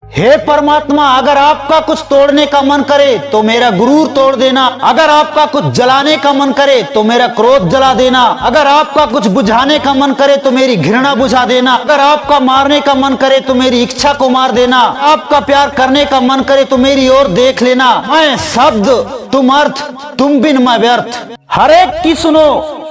हे परमात्मा, अगर आपका कुछ तोड़ने का मन करे तो मेरा गुरूर तोड़ देना, अगर आपका कुछ जलाने का मन करे तो मेरा क्रोध जला देना, अगर आपका कुछ बुझाने का मन करे तो मेरी घृणा बुझा देना, अगर आपका मारने का मन करे तो मेरी इच्छा को मार देना, आपका प्यार करने का मन करे तो मेरी ओर देख लेना। मैं शब्द, तुम अर्थ, तुम बिन मैं व्यर्थ। हर एक की सुनो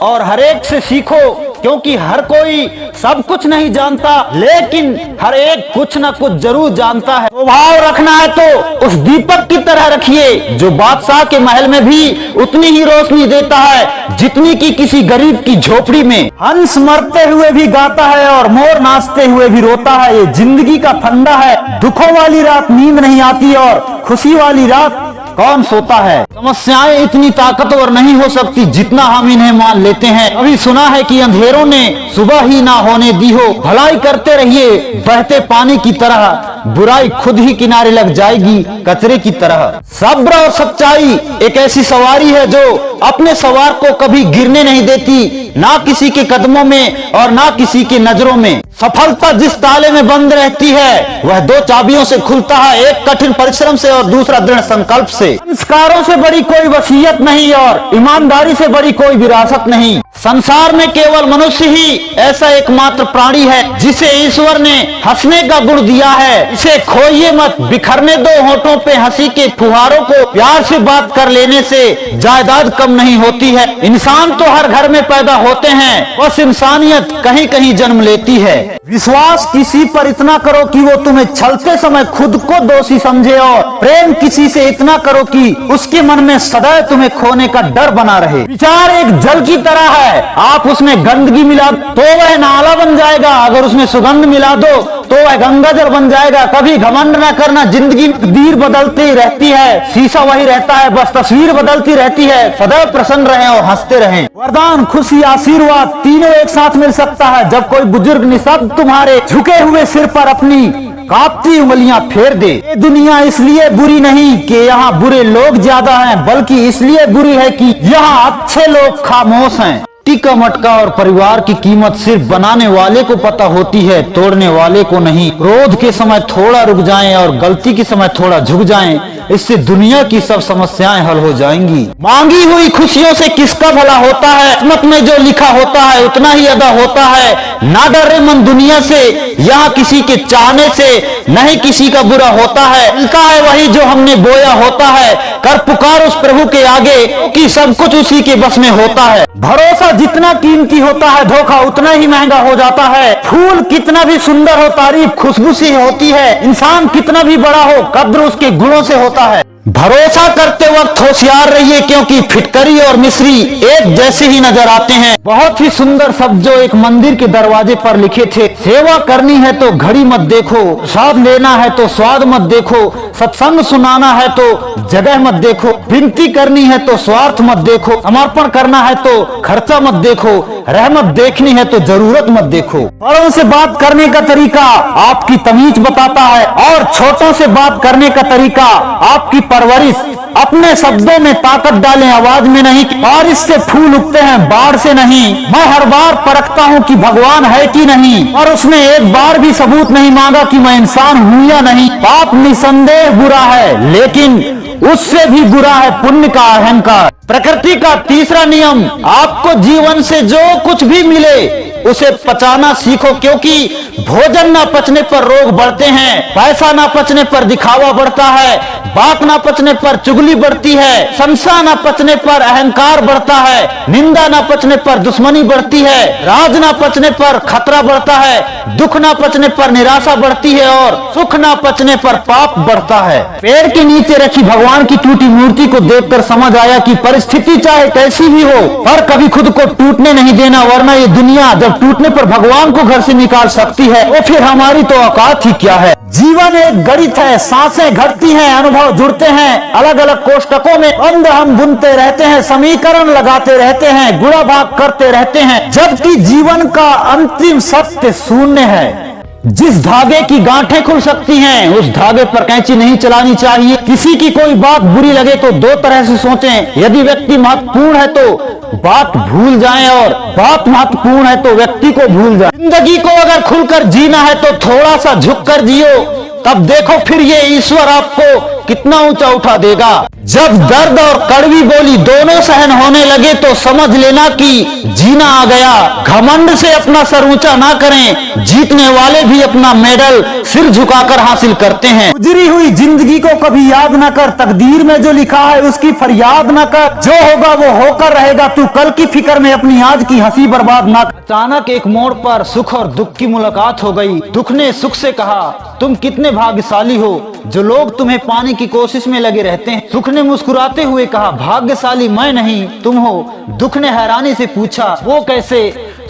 और हर एक से सीखो, क्योंकि हर कोई सब कुछ नहीं जानता, लेकिन हर एक कुछ न कुछ जरूर जानता है। भाव रखना है तो उस दीपक की तरह रखिए जो बादशाह के महल में भी उतनी ही रोशनी देता है जितनी की किसी गरीब की झोपड़ी में। हंस मरते हुए भी गाता है और मोर नाचते हुए भी रोता है, ये जिंदगी का फंडा है। दुखों वाली रात नींद नहीं आती और खुशी वाली रात कौन सोता है। समस्याएं इतनी ताकतवर नहीं हो सकती जितना हम इन्हें मान लेते हैं। अभी सुना है कि अंधेरों ने सुबह ही ना होने दी हो। भलाई करते रहिए बहते पानी की तरह, बुराई खुद ही किनारे लग जाएगी कचरे की तरह। सब्र और सच्चाई एक ऐसी सवारी है जो अपने सवार को कभी गिरने नहीं देती, ना किसी के कदमों में और ना किसी की नजरों में। सफलता जिस ताले में बंद रहती है वह दो चाबियों से खुलता है, एक कठिन परिश्रम से और दूसरा दृढ़ संकल्प से। संस्कारों से बड़ी कोई वसीयत नहीं और ईमानदारी से बड़ी कोई विरासत नहीं। संसार में केवल मनुष्य ही ऐसा एकमात्र प्राणी है जिसे ईश्वर ने हंसने का गुण दिया है। इसे खोइए मत, बिखरने दो होठों पे हंसी के फुहारों को। प्यार से बात कर लेने से जायदाद कम नहीं होती है। इंसान तो हर घर में पैदा होते हैं, बस इंसानियत कहीं कहीं जन्म लेती है। विश्वास किसी पर इतना करो कि वो तुम्हें छलते समय खुद को दोषी समझे, और प्रेम किसी से इतना करो कि उसके मन में सदैव तुम्हें खोने का डर बना रहे। विचार एक जल की तरह है, आप उसमें गंदगी मिला तो वह नाला बन जाएगा, अगर उसमें सुगंध मिला दो तो वह गंगा जल बन जाएगा। कभी घमंड न करना, जिंदगी तकदीर बदलती रहती है, शीशा वही रहता है, बस तस्वीर बदलती रहती है। सदैव प्रसन्न रहें और हंसते रहें। वरदान, खुशी, आशीर्वाद तीनों एक साथ मिल सकता है जब कोई बुजुर्ग निशब्द तुम्हारे झुके हुए सिर पर अपनी कांपती उंगलियां फेर दे। ये दुनिया इसलिए बुरी नहीं कि यहाँ बुरे लोग ज्यादा हैं, बल्कि इसलिए बुरी है कि यहाँ अच्छे लोग खामोश हैं। टिका मटका और परिवार की कीमत सिर्फ बनाने वाले को पता होती है, तोड़ने वाले को नहीं। क्रोध के समय थोड़ा रुक जाएं और गलती के समय थोड़ा झुक जाएं, इससे दुनिया की सब समस्याएं हल हो जाएंगी। मांगी हुई खुशियों से किसका भला होता है, किस्मत में जो लिखा होता है उतना ही अदा होता है। ना डरे मन दुनिया से, यहाँ किसी के चाहने से नहीं किसी का बुरा होता है। मिलता है वही जो हमने बोया होता है, कर पुकार उस प्रभु के आगे कि सब कुछ उसी के बस में होता है। भरोसा जितना कीमती होता है धोखा उतना ही महंगा हो जाता है। फूल कितना भी सुंदर हो तारीफ खुशबू से होती है, इंसान कितना भी बड़ा हो कद्र उसके गुणों से होता है। भरोसा करते वक्त होशियार रहिए क्योंकि फिटकरी और मिस्री एक जैसे ही नजर आते हैं। बहुत ही सुंदर शब्द जो एक मंदिर के दरवाजे पर लिखे थे, सेवा करनी है तो घड़ी मत देखो, प्रसाद लेना है तो स्वाद मत देखो, सत्संग सुनाना है तो जगह मत देखो, विनती करनी है तो स्वार्थ मत देखो, समर्पण करना है तो खर्चा मत देखो, रहमत देखनी है तो जरूरत मत देखो। बड़ों से बात करने का तरीका आपकी तमीज बताता है और छोटों से बात करने का तरीका आपकी परवरिश। अपने शब्दों में ताकत डालें, आवाज में नहीं। बारिश से फूल उगते हैं, बाढ़ से नहीं। मैं हर बार परखता हूँ कि भगवान है कि नहीं, और उसने एक बार भी सबूत नहीं मांगा कि मैं इंसान हूँ या नहीं। पाप निसंदेह बुरा है, लेकिन उससे भी बुरा है पुण्य का अहंकार। प्रकृति का तीसरा नियम, आपको जीवन से जो कुछ भी मिले उसे पचाना सीखो, क्योंकि भोजन ना पचने पर रोग बढ़ते हैं, पैसा ना पचने पर दिखावा बढ़ता है, बात ना पचने पर चुगली बढ़ती है, संशय ना पचने पर अहंकार बढ़ता है, निंदा ना पचने पर दुश्मनी बढ़ती है, राज ना पचने पर खतरा बढ़ता है, दुख ना पचने पर निराशा बढ़ती है और सुख ना पचने पर पाप बढ़ता है। पेड़ के नीचे रखी भगवान की टूटी मूर्ति को देखकर समझ आया कि परिस्थिति चाहे कैसी भी हो पर कभी खुद को टूटने नहीं देना, वरना ये दुनिया जब टूटने पर भगवान को घर से निकाल सकती है तो फिर हमारी तो औकात ही क्या है। जीवन एक गणित है, सांसें घटती हैं, अनुभव जुड़ते हैं, अलग अलग कोष्टकों में बंद हम बुनते रहते हैं, समीकरण लगाते रहते हैं, गुणा भाग करते रहते हैं, जबकि जीवन का अंतिम सत्य शून्य है। जिस धागे की गांठें खुल सकती हैं उस धागे पर कैंची नहीं चलानी चाहिए। किसी की कोई बात बुरी लगे तो दो तरह से सोचें, यदि व्यक्ति महत्वपूर्ण है तो बात भूल जाएं और बात महत्वपूर्ण है तो व्यक्ति को भूल जाएं। जिंदगी को अगर खुलकर जीना है तो थोड़ा सा झुककर जियो, तब देखो फिर ये ईश्वर आपको कितना ऊंचा उठा देगा। जब दर्द और कड़वी बोली दोनों सहन होने लगे तो समझ लेना कि जीना आ गया। घमंड से अपना सर ऊंचा ना करें, जीतने वाले भी अपना मेडल सिर झुकाकर हासिल करते हैं। गुजरी हुई जिंदगी को कभी याद ना कर, तकदीर में जो लिखा है उसकी फरियाद ना कर। जो होगा वो होकर रहेगा, तू कल की फिक्र में अपनी आज की हंसी बर्बाद ना कर। अचानक एक मोड़ पर सुख और दुख की मुलाकात हो गई। दुख ने सुख से कहा, तुम कितने भाग्यशाली हो जो लोग तुम्हें पाने की कोशिश में लगे रहते हैं। सुख ने मुस्कुराते हुए कहा, भाग्यशाली मैं नहीं तुम हो। दुख ने हैरानी से पूछा, वो कैसे?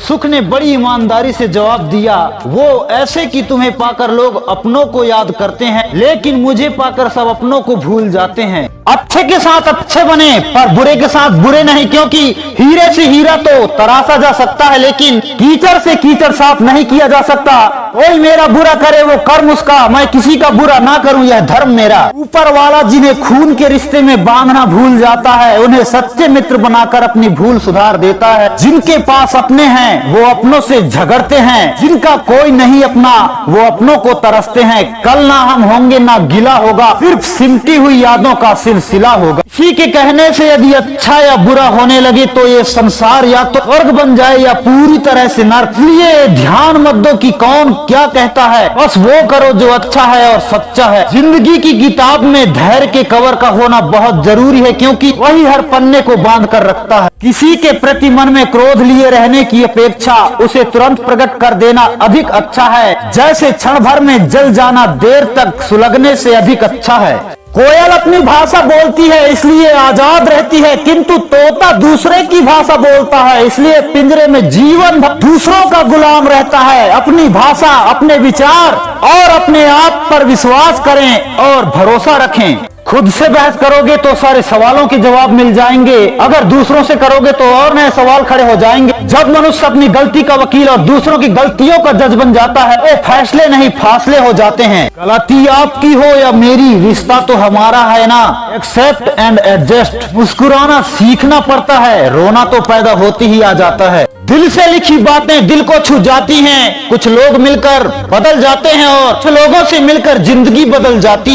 सुख ने बड़ी ईमानदारी से जवाब दिया, वो ऐसे कि तुम्हें पाकर लोग अपनों को याद करते हैं, लेकिन मुझे पाकर सब अपनों को भूल जाते हैं। अच्छे के साथ अच्छे बने पर बुरे के साथ बुरे नहीं, क्योंकि हीरे से हीरा तो तराशा जा सकता है लेकिन कीचड़ से कीचड़ साफ नहीं किया जा सकता। कोई मेरा बुरा करे वो कर्म उसका, मैं किसी का बुरा ना करूं यह धर्म मेरा। ऊपर वाला जिन्हें खून के रिश्ते में बांधना भूल जाता है, उन्हें सच्चे मित्र बनाकर अपनी भूल सुधार देता है। जिनके पास अपने हैं वो अपनों से झगड़ते हैं, जिनका कोई नहीं अपना वो अपनों को तरसते हैं। कल ना हम होंगे ना गिला होगा, सिर्फ सिमटी हुई यादों का सिलसिला होगा। किसी के कहने से यदि अच्छा या बुरा होने लगे तो ये संसार या तो स्वर्ग बन जाए या पूरी तरह से नर्क। इसलिए ध्यान मत दो कि कौन क्या कहता है, बस वो करो जो अच्छा है और सच्चा है। जिंदगी की किताब में धैर्य के कवर का होना बहुत जरूरी है, क्योंकि वही हर पन्ने को बांध कर रखता है। किसी के प्रति मन में क्रोध लिए रहने की अपेक्षा उसे तुरंत प्रकट कर देना अधिक अच्छा है। जैसे क्षण भर में जल जाना देर तक सुलगने से अधिक अच्छा है। कोयल अपनी भाषा बोलती है इसलिए आजाद रहती है, किंतु तोता दूसरे की भाषा बोलता है इसलिए पिंजरे में जीवन भर दूसरों का गुलाम रहता है। अपनी भाषा, अपने विचार और अपने आप पर विश्वास करें और भरोसा रखें। खुद से बहस करोगे तो सारे सवालों के जवाब मिल जाएंगे, अगर दूसरों से करोगे तो और नए सवाल खड़े हो जाएंगे। जब मनुष्य अपनी गलती का वकील और दूसरों की गलतियों का जज बन जाता है, वो फैसले नहीं फासले हो जाते हैं। गलती आपकी हो या मेरी, रिश्ता तो हमारा है ना। Accept and adjust. मुस्कुराना सीखना पड़ता है, रोना तो पैदा होती ही आ जाता है। दिल से लिखी बातें दिल को छू जाती हैं, कुछ लोग मिलकर बदल जाते हैं और कुछ लोगों से मिलकर जिंदगी बदल जाती है।